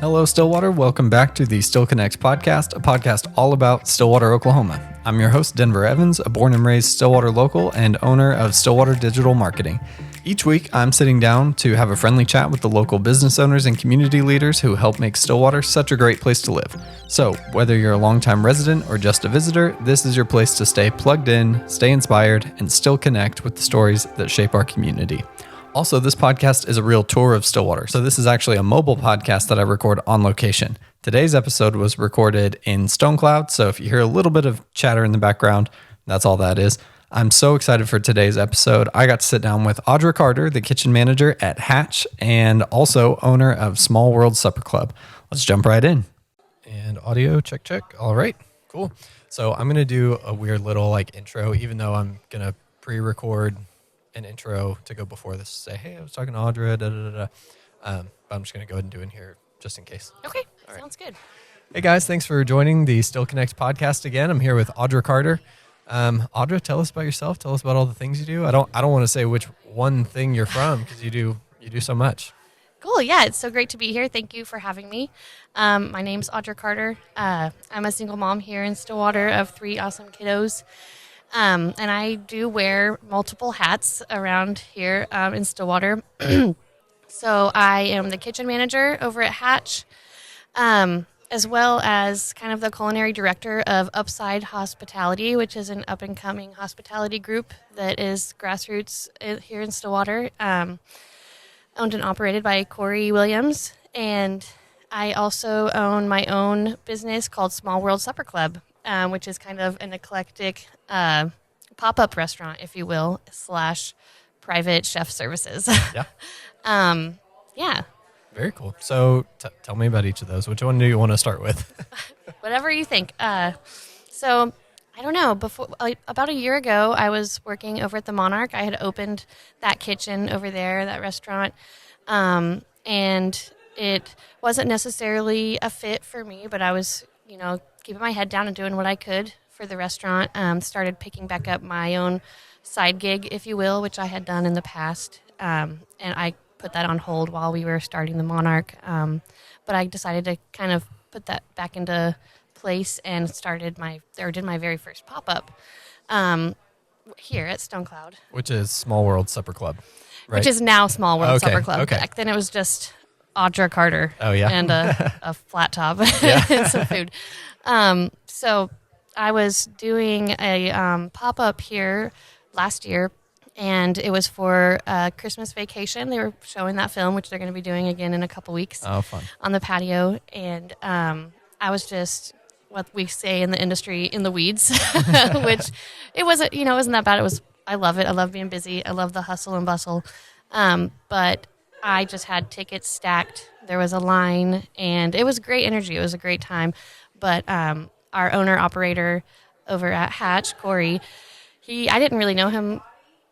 Hello, Stillwater. Welcome back to the Still Connect podcast, a podcast all about Stillwater, Oklahoma. I'm your host, Denver Evans, a born and raised Stillwater local and owner of Stillwater Digital Marketing. Each week, I'm sitting down to have a friendly chat with the local business owners and community leaders who help make Stillwater such a great place to live. So, whether you're a longtime resident or just a visitor, this is your place to stay plugged in, stay inspired, and still connect with the stories that shape our community. Also, this podcast is a real tour of Stillwater, so this is actually a mobile podcast that I record on location. Today's episode was recorded in Stonecloud, so if you hear a little bit of chatter in the background, that's all that is. I'm so excited for today's episode. I got to sit down with Audra Carter, the kitchen manager at Hatch, and also owner of Small World Supper Club. Let's jump right in. And audio, check, check. All right, cool. So I'm going to do a weird little intro, even though I'm going to pre-record an intro to go before this, say, hey, I was talking to Audra, but I'm just going to go ahead and do it here just in case. Okay, all right. Sounds good. Hey guys, thanks for joining the Still Connect podcast again. I'm here with Audra Carter. Audra, tell us about yourself. Tell us about all the things you do. I don't want to say which one thing you're from because you do so much. Cool. Yeah, it's so great to be here. Thank you for having me. My name's Audra Carter. I'm a single mom here in Stillwater of 3 awesome kiddos. And I do wear multiple hats around here in Stillwater. So I am the kitchen manager over at Hatch, as well as kind of the culinary director of Upside Hospitality, which is an up-and-coming hospitality group that is grassroots here in Stillwater, owned and operated by Corey Williams. And I also own my own business called Small World Supper Club, which is kind of an eclectic pop-up restaurant, if you will, / private chef services. Yeah. Yeah. Very cool. So tell me about each of those. Which one do you want to start with? Whatever you think. So I don't know. About a year ago, I was working over at the Monarch. I had opened that kitchen over there, that restaurant, and it wasn't necessarily a fit for me, but I was, keeping my head down and doing what I could for the restaurant. Started picking back up my own side gig, if you will, which I had done in the past, and I put that on hold while we were starting the Monarch. But I decided to kind of put that back into place and did my very first pop-up here at Stonecloud. Which is Small World Supper Club, right? Which is now Small World Supper Club. Okay. Back then it was just Audra Carter. Oh, yeah. And a flat top Yeah. and some food. So I was doing a pop-up here last year, and it was for Christmas Vacation. They were showing that film, which they're going to be doing again in a couple weeks. Oh, fun. On the patio. And I was just, what we say in the industry, in the weeds, which it wasn't that bad. I love it. I love being busy. I love the hustle and bustle. But I just had tickets stacked. There was a line, and it was great energy. It was a great time. But our owner-operator over at Hatch, Corey, I didn't really know him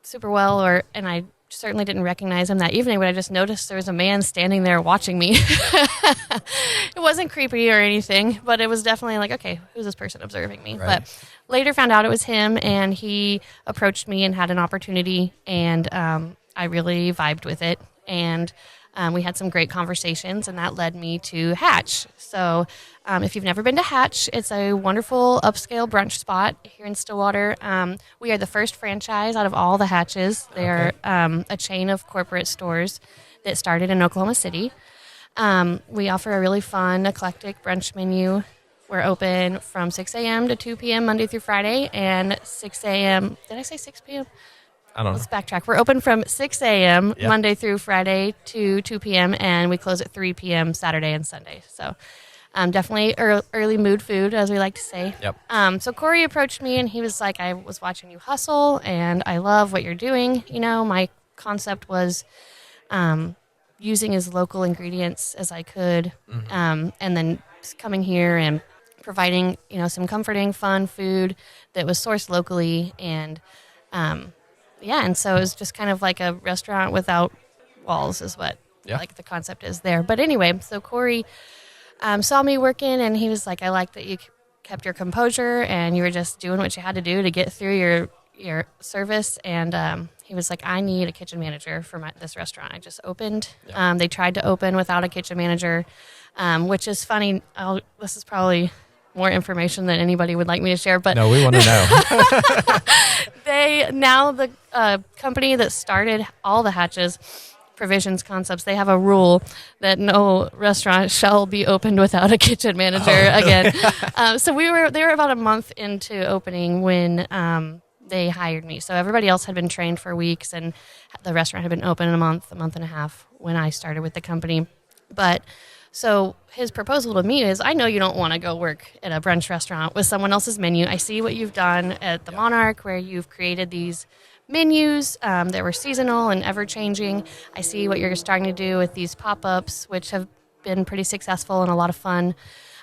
super well, and I certainly didn't recognize him that evening, but I just noticed there was a man standing there watching me. It wasn't creepy or anything, but it was definitely like, okay, who's this person observing me? Right. But later found out it was him, and he approached me and had an opportunity, and I really vibed with it. And we had some great conversations, and that led me to Hatch. So if you've never been to Hatch, it's a wonderful upscale brunch spot here in Stillwater. We are the first franchise out of all the Hatches. They are a chain of corporate stores that started in Oklahoma City. We offer a really fun, eclectic brunch menu. We're open from 6 a.m. to 2 p.m. Monday through Friday, and 6 a.m. Did I say 6 p.m.? I don't know. Let's backtrack. We're open from 6 a.m. Yep. Monday through Friday to 2 p.m., and we close at 3 p.m. Saturday and Sunday. So definitely early mood food, as we like to say. Yep. So Corey approached me, and he was like, I was watching you hustle, and I love what you're doing. My concept was using as local ingredients as I could, and then coming here and providing, some comforting, fun food that was sourced locally, and and so it was just kind of like a restaurant without walls is what the concept is there. But anyway, so Corey saw me working, and he was like, I like that you kept your composure and you were just doing what you had to do to get through your service. And he was like, I need a kitchen manager for this restaurant I just opened. Yeah. They tried to open without a kitchen manager, which is funny. This is probably more information than anybody would like me to share, but No, we want to know. the company that started all the Hatches Provisions Concepts, they have a rule that no restaurant shall be opened without a kitchen manager again. So they were about a month into opening when they hired me. So everybody else had been trained for weeks, and the restaurant had been open a month and a half when I started with the company. But so his proposal to me is, I know you don't want to go work at a brunch restaurant with someone else's menu. I see what you've done at the Monarch, where you've created these menus that were seasonal and ever-changing. I see what you're starting to do with these pop-ups, which have been pretty successful and a lot of fun.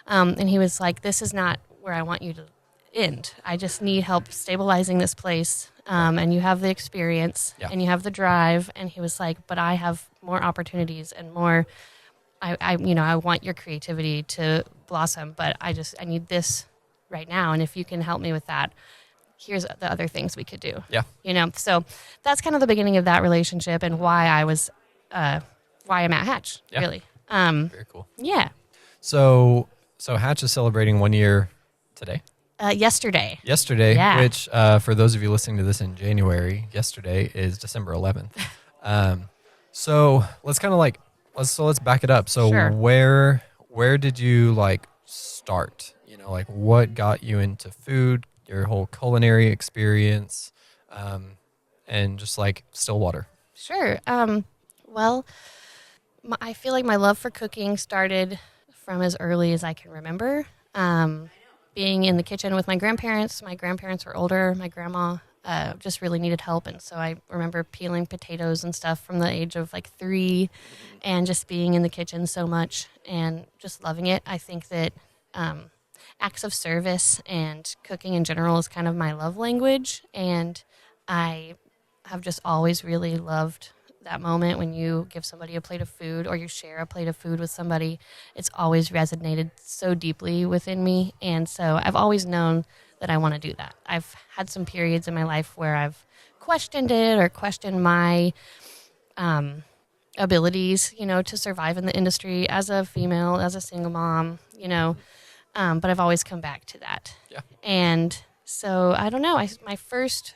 And he was like, this is not where I want you to end. I just need help stabilizing this place. And you have the experience and you have the drive. And he was like, but I have more opportunities and more, I want your creativity to blossom, but I need this right now. And if you can help me with that, here's the other things we could do. Yeah. So that's kind of the beginning of that relationship and why why I'm at Hatch, really. Very cool. Yeah. So Hatch is celebrating 1 year today. Yesterday. Yeah. Which, for those of you listening to this in January, yesterday is December 11th. So let's kind of let's back it up. So Sure. where did you start? What got you into food, your whole culinary experience, and just Stillwater? Sure. Well, I feel like my love for cooking started from as early as I can remember. Being in the kitchen with my grandparents. My grandparents were older. My grandma just really needed help. And so I remember peeling potatoes and stuff from the age of 3 and just being in the kitchen so much and just loving it. I think that acts of service and cooking in general is kind of my love language. And I have just always really loved that moment when you give somebody a plate of food or you share a plate of food with somebody. It's always resonated so deeply within me. And so I've always known that I want to do that. I've had some periods in my life where I've questioned it or questioned my abilities, to survive in the industry as a female, as a single mom, but I've always come back to that. Yeah. And so I don't know. My first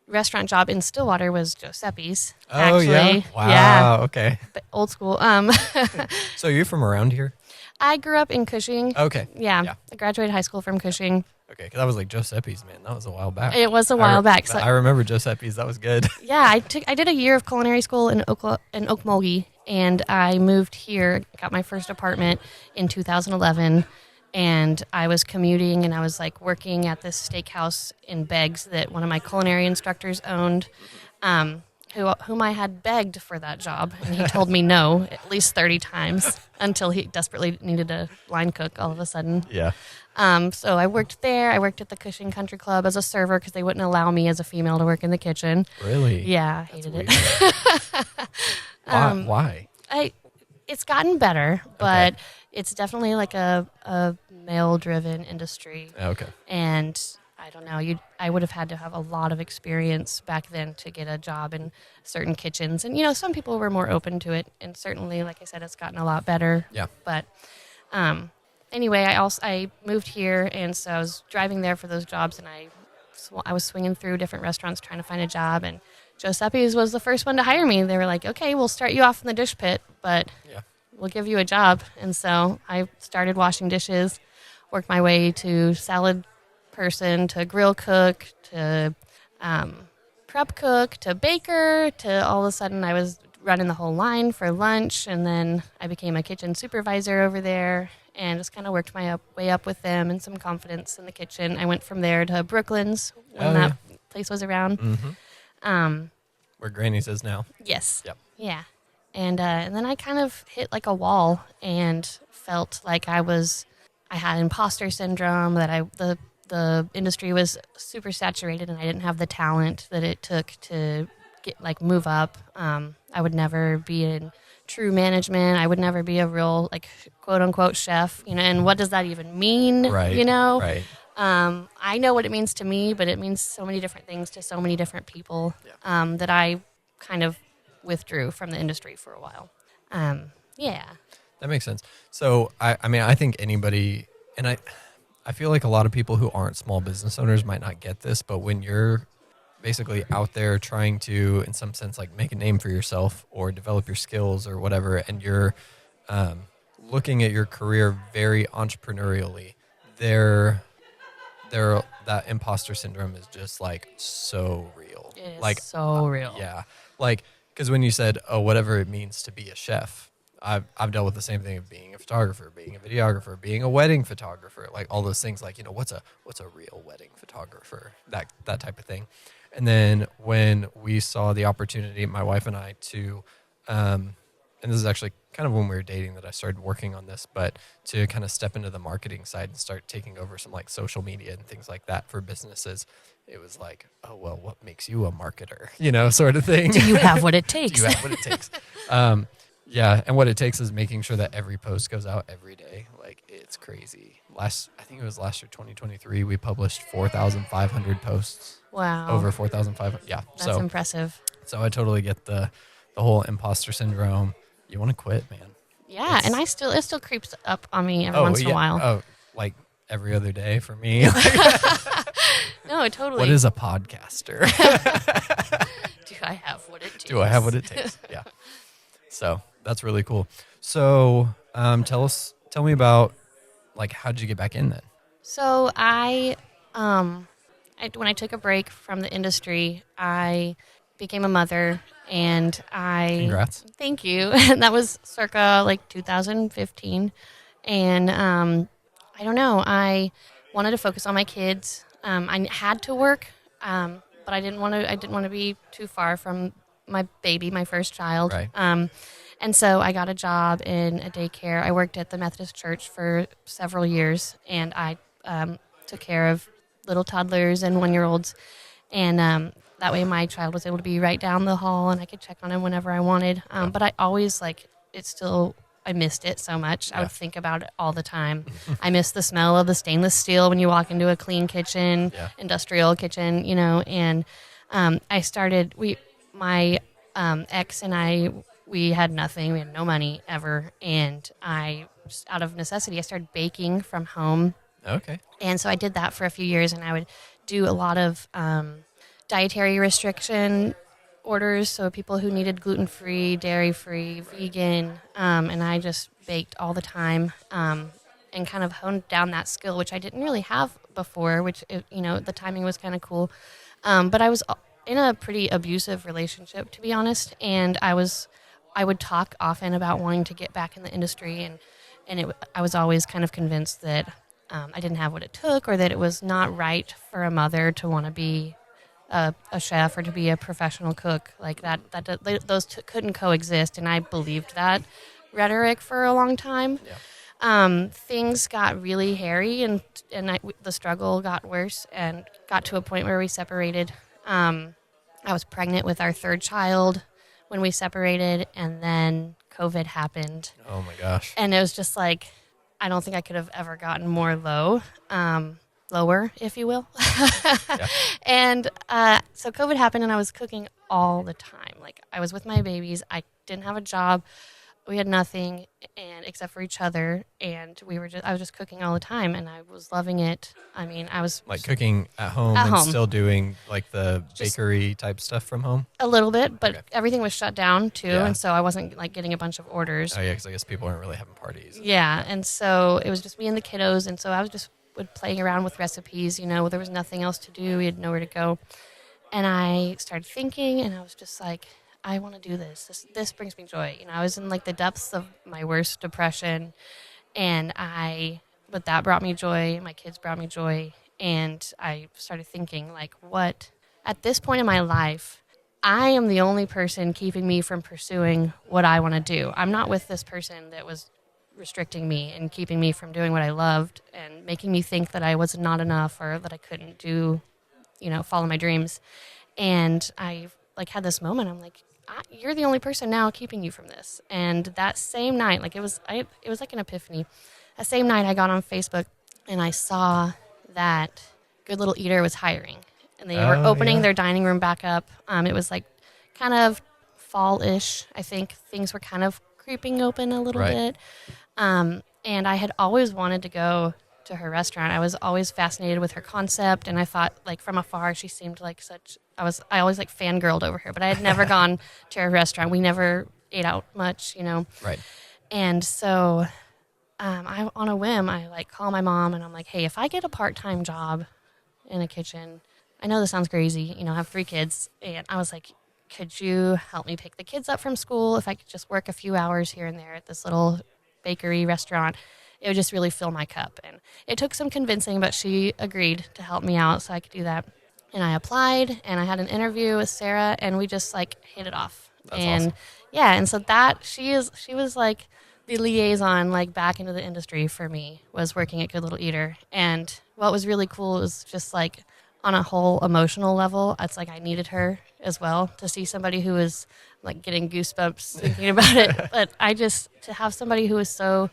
restaurant job in Stillwater was Giuseppe's. Oh, actually. yeah? Wow, yeah. Okay. But old school. So you're from around here? I grew up in Cushing. Okay. Yeah. I graduated high school from Cushing. Okay, because I was Giuseppe's, man. That was a while back. It was a while back. So I remember Giuseppe's. That was good. Yeah, I did a year of culinary school in Okmulgee, and I moved here, got my first apartment in 2011, and I was commuting, and I was working at this steakhouse in Beggs that one of my culinary instructors owned, whom I had begged for that job, and he told me no at least 30 times until he desperately needed a line cook all of a sudden. Yeah. So I worked there. I worked at the Cushing Country Club as a server because they wouldn't allow me as a female to work in the kitchen. Really? Yeah, I hated it. Why? It's gotten better, but it's definitely a male-driven industry. Okay. And I don't know. I would have had to have a lot of experience back then to get a job in certain kitchens. And, some people were more open to it. And certainly, like I said, it's gotten a lot better. Yeah. But anyway, I moved here, and so I was driving there for those jobs, and I was swinging through different restaurants trying to find a job. And Giuseppe's was the first one to hire me. They were like, okay, we'll start you off in the dish pit, but we'll give you a job. And so I started washing dishes, worked my way to salad person, to grill cook, to prep cook, to baker, to all of a sudden I was running the whole line for lunch. And then I became a kitchen supervisor over there and just kind of worked my way up with them and some confidence in the kitchen. I went from there to Brooklyn's when that place was around. Mm-hmm. Where Granny's is now. Yes. Yep. Yeah. And then I kind of hit a wall and felt like I had imposter syndrome, that the industry was super saturated and I didn't have the talent that it took to get move up. I would never be in true management. I would never be a real quote unquote chef, and what does that even mean? Right. Right. I know what it means to me, but it means so many different things to so many different people that I kind of withdrew from the industry for a while. Yeah. That makes sense. So, I mean, I think anybody, and I feel like a lot of people who aren't small business owners might not get this, but when you're basically out there trying to, in some sense, like make a name for yourself or develop your skills or whatever, and you're looking at your career very entrepreneurially, that imposter syndrome is just like so real. It is Like, so real. yeah, like because when you said, "Oh, whatever it means to be a chef," I've dealt with the same thing of being a photographer, being a videographer, being a wedding photographer, like all those things. Like, what's a real wedding photographer? That type of thing. And then when we saw the opportunity, my wife and I, to and this is actually kind of when we were dating that I started working on this, but to kind of step into the marketing side and start taking over some like social media and things like that for businesses, it was like, oh, well, what makes you a marketer, sort of thing. Do you have what it takes? Do you have what it takes? Yeah. And what it takes is making sure that every post goes out every day. Like, it's crazy. I think it was last year, 2023, we published 4,500 posts. Wow. Over 4,500. Yeah. That's impressive. So I totally get the whole imposter syndrome. You want to quit, man. Yeah, and it still creeps up on me every once in a while. Oh, like every other day for me. No, totally. What is a podcaster? Do I have what it takes? Do I have what it takes? Yeah. So that's really cool. So tell me about, like, how did you get back in then? So when I took a break from the industry, I became a mother, and Congrats. Thank you. And that was circa like 2015, and I don't know. I wanted to focus on my kids. I had to work, but I didn't want to be too far from my baby, my first child. Right. And so I got a job in a daycare. I worked at the Methodist Church for several years, and I took care of little toddlers and 1-year-olds. And that way my child was able to be right down the hall, and I could check on him whenever I wanted. But I always, I missed it so much. Yeah. I would think about it all the time. I miss the smell of the stainless steel when you walk into a clean kitchen, industrial kitchen, and I started, my ex and I, we had nothing. We had no money ever. And out of necessity, I started baking from home. Okay. And so I did that for a few years, and I would do a lot of dietary restriction orders, so people who needed gluten-free, dairy-free, vegan, and I just baked all the time and kind of honed down that skill, which I didn't really have before, the timing was kind of cool. But I was in a pretty abusive relationship, to be honest, and I would talk often about wanting to get back in the industry, and I was always kind of convinced that I didn't have what it took, or that it was not right for a mother to want to be a chef or to be a professional cook. Like those couldn't coexist, and I believed that rhetoric for a long time. Yeah. Things got really hairy, and the struggle got worse, and got to a point where we separated. I was pregnant with our third child when we separated, and then COVID happened. Oh my gosh! And it was just like, I don't think I could have ever gotten more lower, if you will. Yeah. And so COVID happened, and I was cooking all the time. Like, I was with my babies. I didn't have a job. We had nothing, and except for each other, and I was just cooking all the time, and I was loving it. I mean, I was like cooking at home and still doing like the bakery type stuff from home. A little bit, but everything was shut down too, and so I wasn't like getting a bunch of orders. Oh yeah, because I guess people aren't really having parties. Yeah, and so it was just me and the kiddos, and so I was just playing around with recipes. There was nothing else to do. We had nowhere to go, and I started thinking, and I was just like, I want to do this. This brings me joy. I was in like the depths of my worst depression, but that brought me joy. My kids brought me joy. And I started thinking, like, at this point in my life, I am the only person keeping me from pursuing what I want to do. I'm not with this person that was restricting me and keeping me from doing what I loved and making me think that I was not enough or that I couldn't follow my dreams. And I had this moment. I'm like, you're the only person now keeping you from this. And that same night, it was like an epiphany. That same night I got on Facebook and I saw that Good Little Eater was hiring, and they were Oh, opening yeah. their dining room back up. It was like kind of fall-ish. I think things were kind of creeping open a little Right. bit. And I had always wanted to go to her restaurant. I was always fascinated with her concept, and I thought, like, from afar, she seemed like such. I always like fangirled over her, but I had never gone to her restaurant. We never ate out much, you know. Right. And so, I on a whim, I like call my mom, and I'm like, hey, if I get a part-time job in a kitchen, I know this sounds crazy, you know, I have 3 kids, and I was like, could you help me pick the kids up from school? If I could just work a few hours here and there at this little bakery restaurant, it would just really fill my cup. And it took some convincing, but she agreed to help me out so I could do that. And I applied, and I had an interview with Sarah, and we just like hit it off. That's and awesome. yeah, and so that she was like the liaison, like back into the industry for me, was working at Good Little Eater. And what was really cool was just like on a whole emotional level, it's like I needed her as well to see somebody who was like getting goosebumps thinking about it. But to have somebody who was so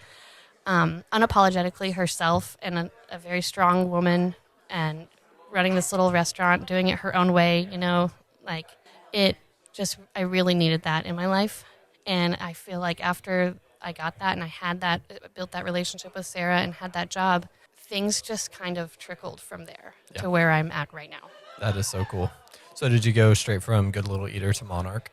unapologetically herself and a very strong woman and running this little restaurant, doing it her own way, you know, like it just, I really needed that in my life. And I feel like after I got that and I had that, built that relationship with Sarah and had that job, things just kind of trickled from there to where I'm at right now. That is so cool. So did you go straight from Good Little Eater to Monarch?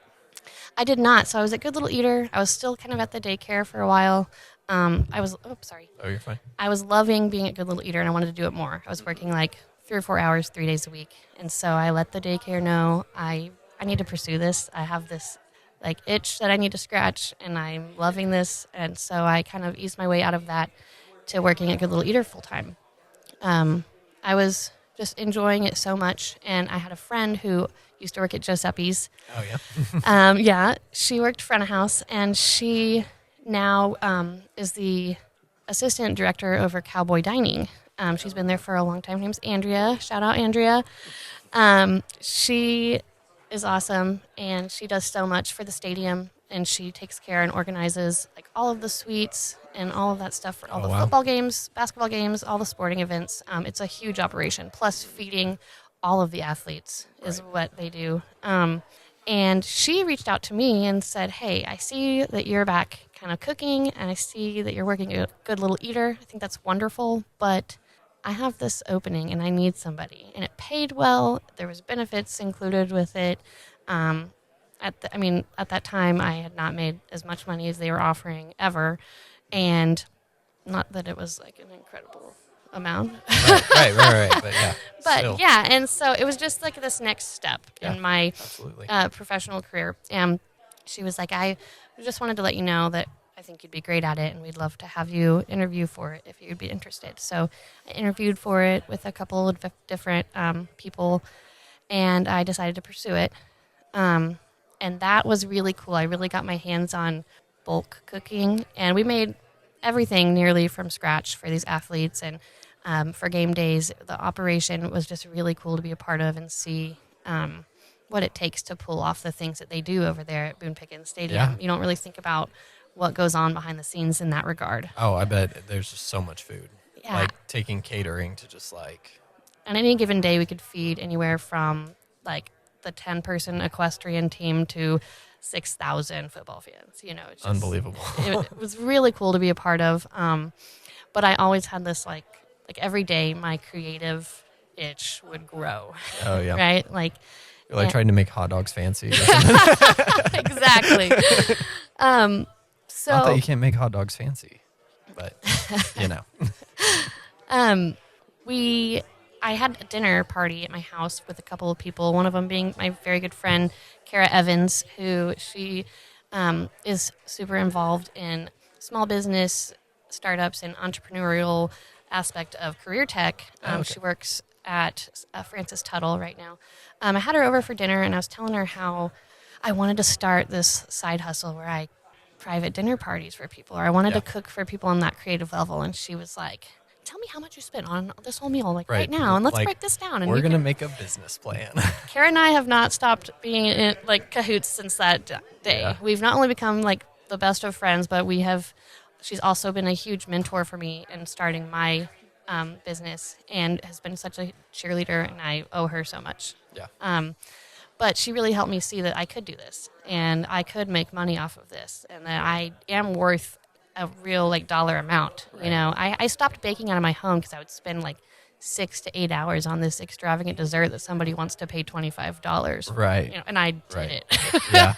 I did not. So I was at Good Little Eater. I was still kind of at the daycare for a while. Oh, you're fine. I was loving being at Good Little Eater, and I wanted to do it more. I was working like 3 or 4 hours, 3 days a week. And so I let the daycare know I need to pursue this. I have this like itch that I need to scratch, and I'm loving this. And so I kind of eased my way out of that to working at Good Little Eater full time. I was just enjoying it so much. And I had a friend who used to work at Giuseppe's. Oh, yeah. Yeah, she worked front of house, and she now is the assistant director over Cowboy Dining. She's been there for a long time. Her name's Andrea. Shout out, Andrea. She is awesome, and she does so much for the stadium, and she takes care and organizes like all of the suites and all of that stuff for all the football games, basketball games, all the sporting events. It's a huge operation, plus feeding all of the athletes is what they do. And she reached out to me and said, hey, I see that you're back kind of cooking, and I see that you're working at Good Little Eater. I think that's wonderful, but I have this opening and I need somebody. And it paid well. There was benefits included with it. At that time, I had not made as much money as they were offering ever. And not that it was like an incredible amount. Right. But yeah. But still. yeah, and so it was just like this next step in my Absolutely. professional career. And she was like, I just wanted to let you know that I think you'd be great at it, and we'd love to have you interview for it if you'd be interested. So I interviewed for it with a couple of different people, and I decided to pursue it. And that was really cool. I really got my hands on bulk cooking, and we made everything nearly from scratch for these athletes. And for game days, the operation was just really cool to be a part of and see what it takes to pull off the things that they do over there at Boone Pickens Stadium. Yeah. You don't really think about what goes on behind the scenes in that regard. Oh, I bet there's just so much food. Yeah. Like taking catering to just like... On any given day, we could feed anywhere from like the 10-person equestrian team to 6,000 football fans. You know, it's just, Unbelievable. it was really cool to be a part of. But I always had this like every day, my creative itch would grow. Oh, yeah. Right? Like, You're like trying to make hot dogs fancy. exactly. So Not that you can't make hot dogs fancy, but you know. I had a dinner party at my house with a couple of people, one of them being my very good friend, Kara Evans, who she is super involved in small business startups and entrepreneurial aspect of career tech. Okay. She works at Francis Tuttle right now. I had her over for dinner, and I was telling her how I wanted to start this side hustle where I private dinner parties for people, or I wanted to cook for people on that creative level. And she was like, tell me how much you spent on this whole meal, like right now, and let's break this down. And we're going to make a business plan. Kara and I have not stopped being in, like cahoots since that day. Yeah. We've not only become like the best of friends, but she's also been a huge mentor for me in starting my business and has been such a cheerleader, and I owe her so much. Yeah. But she really helped me see that I could do this and I could make money off of this and that I am worth a real like dollar amount. Right. You know, I stopped baking out of my home because I would spend like 6 to 8 hours on this extravagant dessert that somebody wants to pay $25. Right. You know, and I did Right. it. Yeah.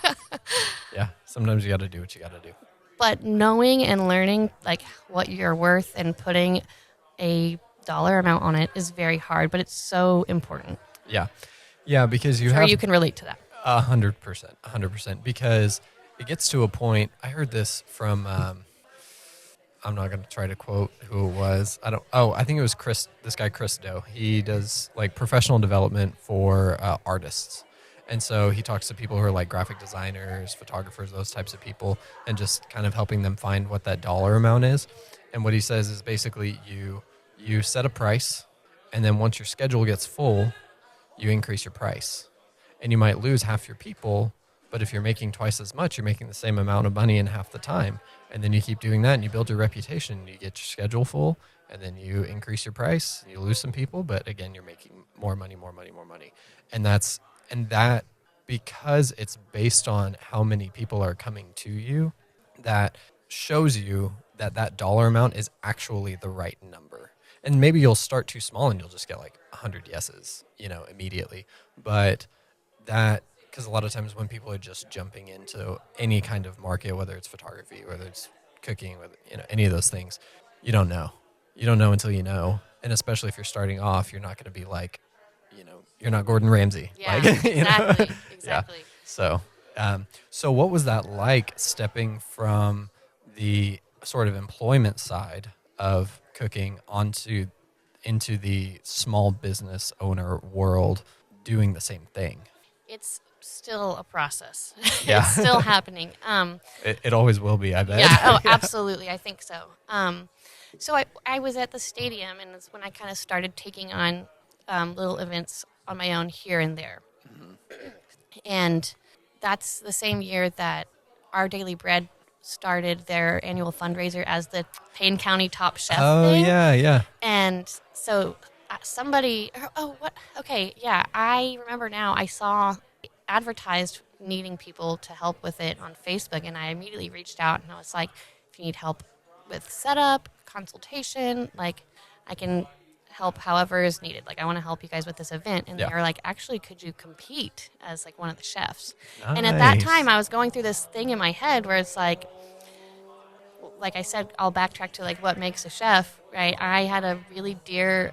Yeah. Sometimes you got to do what you got to do. But knowing and learning like what you're worth and putting a dollar amount on it is very hard, but it's so important. Yeah. Yeah, because Sure, you can relate to that. 100%, because it gets to a point. I heard this from. I'm not going to try to quote who it was. I think it was Chris. This guy Chris Doe. He does like professional development for artists, and so he talks to people who are like graphic designers, photographers, those types of people, and just kind of helping them find what that dollar amount is. And what he says is basically you set a price, and then once your schedule gets full, you increase your price. And you might lose half your people, but if you're making twice as much, you're making the same amount of money in half the time. And then you keep doing that and you build your reputation, you get your schedule full, and then you increase your price, you lose some people, but again, you're making more money. And that because it's based on how many people are coming to you, that shows you that that dollar amount is actually the right number. And maybe you'll start too small and you'll just get like 100 yeses, immediately. But that, because a lot of times when people are just jumping into any kind of market, whether it's photography, whether it's cooking, whether, any of those things, you don't know. You don't know until you know. And especially if you're starting off, you're not going to be like, you're not Gordon Ramsay. Yeah, like, exactly. Yeah. So what was that like stepping from the sort of employment side of cooking into the small business owner world doing the same thing? It's still a process. Yeah. It's still happening. It always will be, I bet. Yeah, oh, absolutely. I think so. So I was at the stadium, and it's when I kind of started taking on little events on my own here and there. Mm-hmm. And that's the same year that Our Daily Bread started their annual fundraiser as the Payne County Top Chef thing. Yeah. And so I remember now I saw advertised needing people to help with it on Facebook, and I immediately reached out and I was like, if you need help with setup, consultation, like I can help however is needed. Like I want to help you guys with this event. And they were like, actually, could you compete as like one of the chefs? Nice. And at that time I was going through this thing in my head where it's like I said, I'll backtrack to like what makes a chef, right? I had a really dear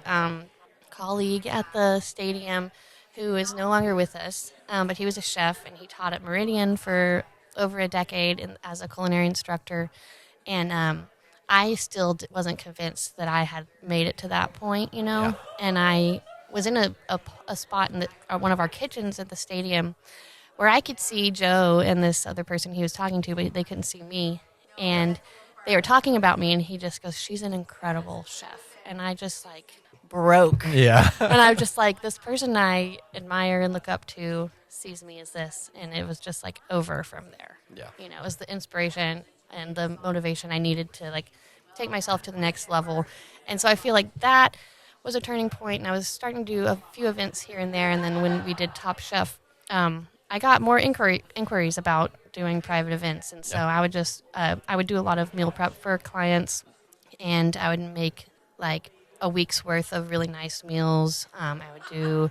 colleague at the stadium who is no longer with us, but he was a chef and he taught at Meridian for over a decade as a culinary instructor. And I still wasn't convinced that I had made it to that point, Yeah. And I was in a spot in one of our kitchens at the stadium where I could see Joe and this other person he was talking to, but they couldn't see me. And they were talking about me, and he just goes, she's an incredible chef. And I just like broke. Yeah. And I was just like, this person I admire and look up to sees me as this. And it was just like over from there. Yeah. It was the inspiration and the motivation I needed to like take myself to the next level. And so I feel like that was a turning point, and I was starting to do a few events here and there. And then when we did Top Chef, I got more inquiries about doing private events. And so I would just, I would do a lot of meal prep for clients, and I would make like a week's worth of really nice meals. I would do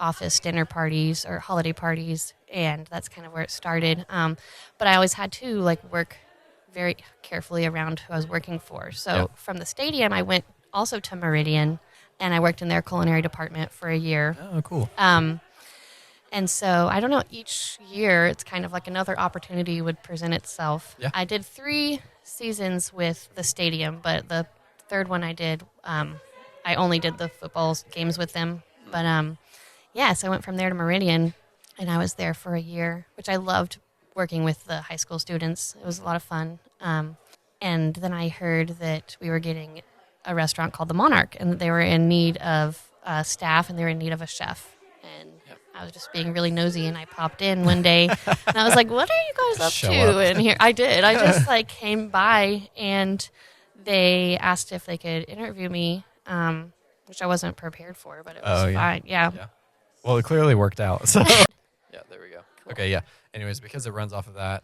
office dinner parties or holiday parties, and that's kind of where it started. But I always had to like work very carefully around who I was working for. So from the stadium, I went also to Meridian, and I worked in their culinary department for a year. Oh, cool. And so I don't know, each year it's kind of like another opportunity would present itself. Yeah. I did 3 seasons with the stadium, but the third one I did, I only did the football games with them. But so I went from there to Meridian, and I was there for a year, which I loved working with the high school students. It was a lot of fun. And then I heard that we were getting a restaurant called The Monarch, and they were in need of staff, and they were in need of a chef. And I was just being really nosy, and I popped in one day, and I was like, what are you guys up to? And here I did. I just like came by, and they asked if they could interview me which I wasn't prepared for, but it Oh, was yeah. fine. Yeah. Yeah. Well, it clearly worked out. So yeah, there we go. Okay, yeah. Anyways, because it runs off of that,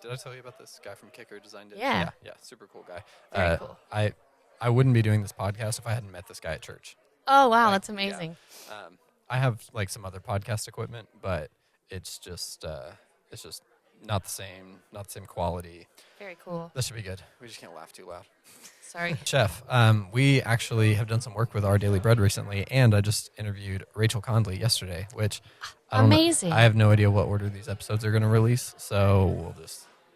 did I tell you about this guy from Kicker designed it? Yeah. Yeah, super cool guy. Very cool. I wouldn't be doing this podcast if I hadn't met this guy at church. Oh, wow. Like, That's amazing. Yeah. I have like some other podcast equipment, but it's just not the same quality. Very cool. This should be good. We just can't laugh too loud. Sorry. Chef, we actually have done some work with Our Daily Bread recently, and I just interviewed Rachel Condley yesterday, which I don't Amazing. know, I have no idea what order these episodes are going to release, so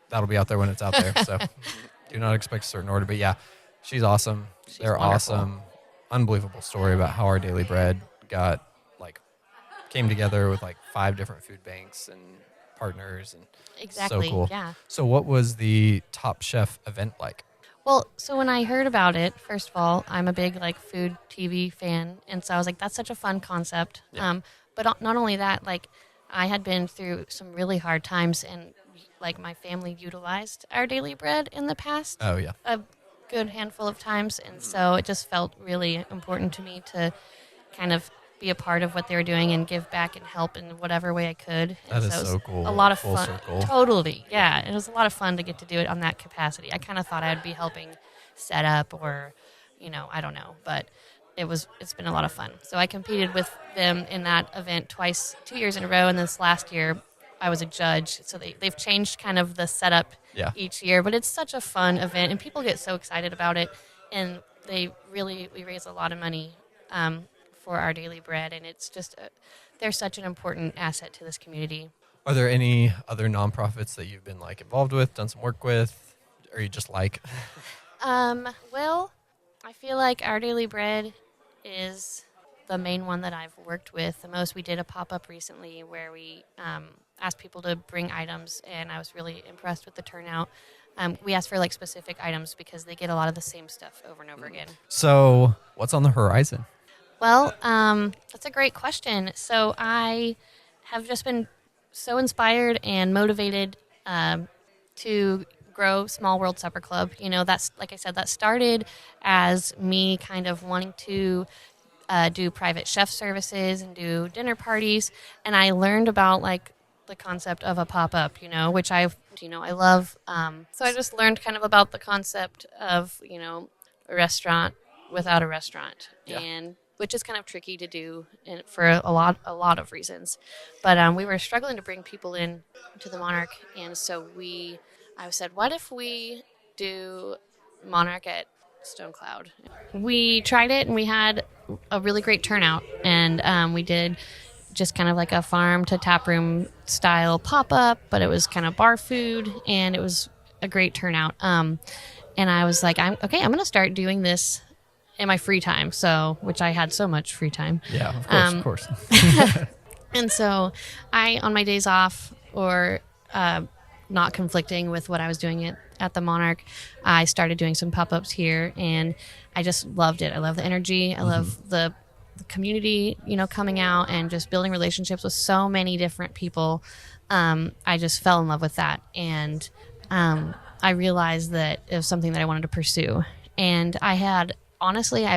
that'll be out there when it's out there. So do not expect a certain order, but yeah, she's awesome. They're wonderful. awesome. Unbelievable story about how Our Daily Bread came together with like 5 different food banks and partners, and Exactly. so cool. Yeah. So what was the Top Chef event like? Well, so when I heard about it, first of all, I'm a big like food TV fan, and so I was like, "That's such a fun concept." Yeah. But not only that, like I had been through some really hard times, and like my family utilized Our Daily Bread in the past Oh yeah. a good handful of times, and so it just felt really important to me to kind of be a part of what they were doing and give back and help in whatever way I could. That And is it was so cool. A lot of Full fun. circle. Totally. Yeah. It was a lot of fun to get to do it on that capacity. I kind of thought I'd be helping set up or, I don't know, but it's been a lot of fun. So I competed with them in that event twice, 2 years in a row. And this last year I was a judge. So they've changed kind of the setup Yeah. each year, but it's such a fun event and people get so excited about it. And we raise a lot of money, for Our Daily Bread, and it's just they're such an important asset to this community. Are there any other nonprofits that you've been like involved with, done some work with, or you just like? Well, I feel like Our Daily Bread is the main one that I've worked with the most. We did a pop-up recently where we asked people to bring items, and I was really impressed with the turnout. We asked for like specific items because they get a lot of the same stuff over and over again. So what's on the horizon? Well, that's a great question. So I have just been so inspired and motivated to grow Small World Supper Club. That's, like I said, that started as me kind of wanting to do private chef services and do dinner parties. And I learned about like the concept of a pop-up, which I love. So I just learned kind of about the concept of, a restaurant without a restaurant. Yeah. And which is kind of tricky to do for a lot of reasons. But we were struggling to bring people in to the Monarch, and so I said, what if we do Monarch at Stonecloud? We tried it, and we had a really great turnout, and we did just kind of like a farm to tap room style pop-up, but it was kind of bar food, and it was a great turnout. And I was like, I'm going to start doing this in my free time, which I had so much free time. Yeah, of course. And so on my days off or not conflicting with what I was doing at the Monarch, I started doing some pop-ups here, and I just loved it. I love the energy. I love the community, coming out and just building relationships with so many different people. I just fell in love with that. And I realized that it was something that I wanted to pursue. And I've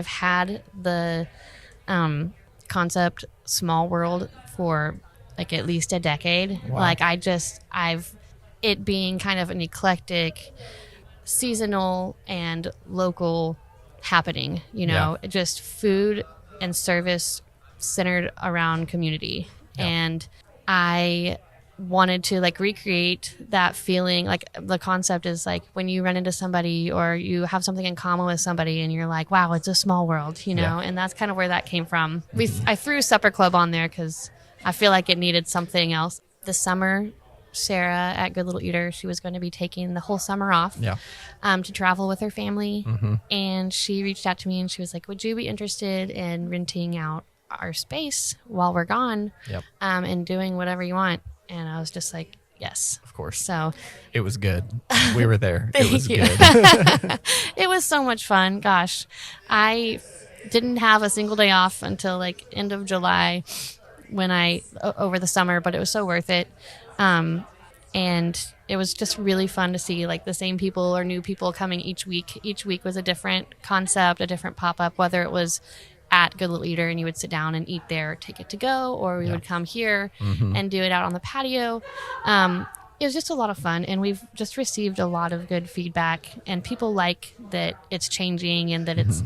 had the concept Small World for like at least a decade. Wow. Like it being kind of an eclectic, seasonal and local happening, Yeah. just food and service centered around community. Yeah. And I wanted to like recreate that feeling. Like the concept is like when you run into somebody or you have something in common with somebody and you're like, wow, it's a small world, Yeah. and that's kind of where that came from. I threw Supper Club on there because I feel like it needed something else. This summer, Sarah at Good Little Eater, she was going to be taking the whole summer off to travel with her family. And she reached out to me and she was like, would you be interested in renting out our space while we're gone and doing whatever you want? And I was just like, yes. Of course. So it was good. We were there. Thank It was you. good. It was so much fun. Gosh, I didn't have a single day off until like end of July over the summer, but it was so worth it. And it was just really fun to see like the same people or new people coming each week. Each week was a different concept, a different pop-up, whether it was at Good Little Eater and you would sit down and eat there, take it to go, or we would come here and do it out on the patio. It was just a lot of fun, and we've just received a lot of good feedback, and people like that it's changing and that it's,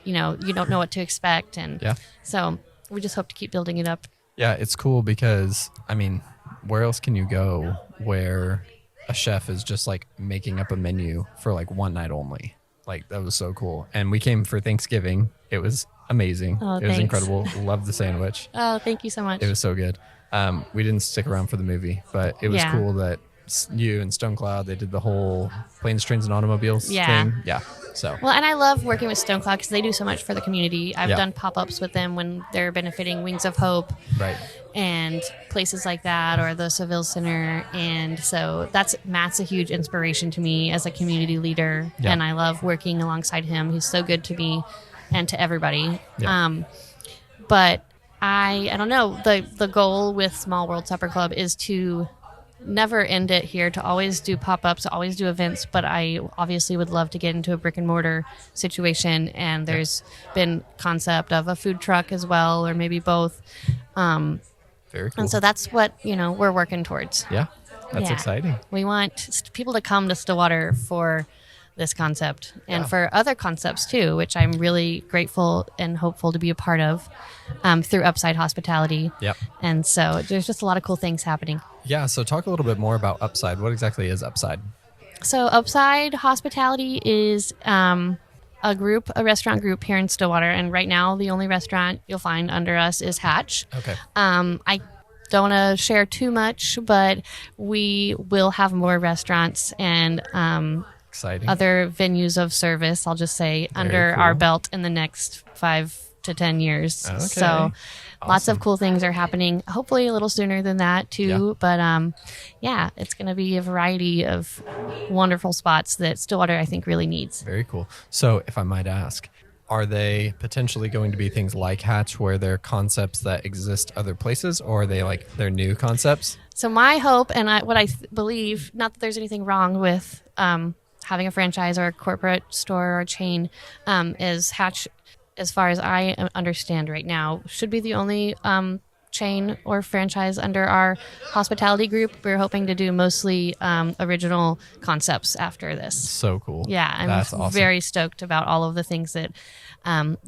you don't know what to expect. And so we just hope to keep building it up. Yeah, it's cool because, I mean, where else can you go where a chef is just like making up a menu for like one night only? Like, that was so cool. And we came for Thanksgiving. It was amazing. Oh, it was incredible. Loved the sandwich. Oh, thank you so much. It was so good. We didn't stick around for the movie, but it was cool that you and Stonecloud, they did the whole Planes, Trains, and Automobiles thing. Yeah. So. Well, and I love working with Stonecloud because they do so much for the community. I've done pop-ups with them when they're benefiting Wings of Hope. Right. And places like that, or the Seville Center. And so Matt's a huge inspiration to me as a community leader. Yeah. And I love working alongside him. He's so good to me and to everybody. Yeah. But I don't know, the goal with Small World Supper Club is to never end it here, to always do pop-ups, to always do events, but I obviously would love to get into a brick and mortar situation, and there's been concept of a food truck as well, or maybe both. Very cool. And so that's what, we're working towards. Yeah, that's exciting. We want people to come to Stillwater for this concept and for other concepts too, which I'm really grateful and hopeful to be a part of through Upside Hospitality. Yep. And so there's just a lot of cool things happening. Yeah, so talk a little bit more about Upside. What exactly is Upside? So Upside Hospitality is a restaurant group here in Stillwater, and right now the only restaurant you'll find under us is Hatch. Okay. I don't want to share too much, but we will have more restaurants and exciting other venues of service, I'll just say, under our belt in the next 5 to 10 years. Okay. So lots of cool things are happening, hopefully a little sooner than that too. But it's going to be a variety of wonderful spots that Stillwater, I think, really needs. Very cool. So if I might ask, are they potentially going to be things like Hatch, where they're concepts that exist other places, or are they like they're new concepts? So my hope, and what I believe, not that there's anything wrong with having a franchise or a corporate store or a chain, is Hatch, as far as I understand right now, should be the only chain or franchise under our hospitality group. We're hoping to do mostly original concepts after this. So cool. Yeah, I'm awesome. Very stoked about all of the things that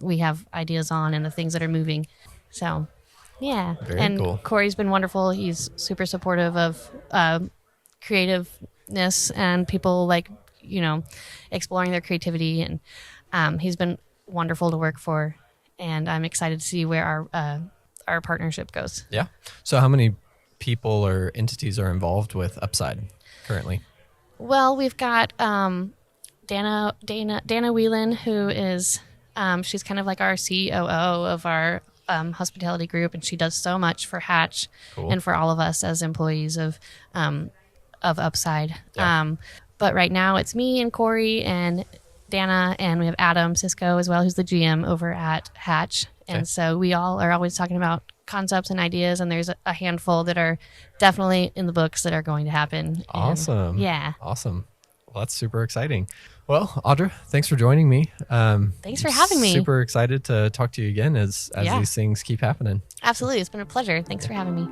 we have ideas on and the things that are moving. So, yeah. Very cool. Corey's been wonderful. He's super supportive of creativeness and people exploring their creativity. And he's been wonderful to work for. And I'm excited to see where our partnership goes. Yeah. So how many people or entities are involved with Upside currently? Well, we've got Dana Whelan, who is she's kind of like our COO of our hospitality group, and she does so much for Hatch and for all of us as employees of Upside. Yeah. But right now it's me and Corey and Dana, and we have Adam Cisco as well, who's the GM over at Hatch. And so we all are always talking about concepts and ideas, and there's a handful that are definitely in the books that are going to happen. Awesome. Yeah. Awesome. Well, that's super exciting. Well, Audra, thanks for joining me. Thanks for having me. Super excited to talk to you again as these things keep happening. Absolutely. It's been a pleasure. Thanks for having me.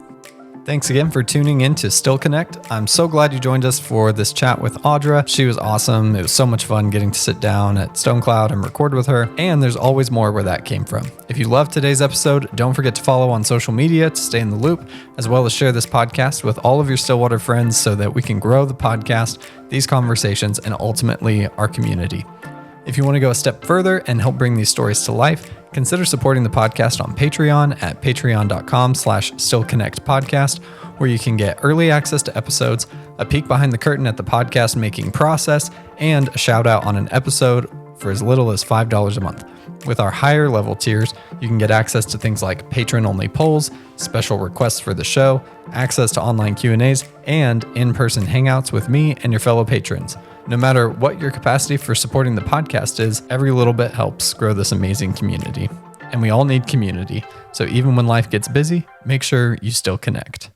Thanks again for tuning in to Still Connect. I'm so glad you joined us for this chat with Audra. She was awesome. It was so much fun getting to sit down at Stonecloud and record with her. And there's always more where that came from. If you loved today's episode, don't forget to follow on social media to stay in the loop, as well as share this podcast with all of your Stillwater friends so that we can grow the podcast, these conversations, and ultimately our community. If you want to go a step further and help bring these stories to life, consider supporting the podcast on Patreon at patreon.com/stillconnectpodcast, where you can get early access to episodes, a peek behind the curtain at the podcast making process, and a shout out on an episode for as little as $5 a month. With our higher level tiers, you can get access to things like patron-only polls, special requests for the show, access to online Q&As, and in-person hangouts with me and your fellow patrons. No matter what your capacity for supporting the podcast is, every little bit helps grow this amazing community. And we all need community. So even when life gets busy, make sure you still connect.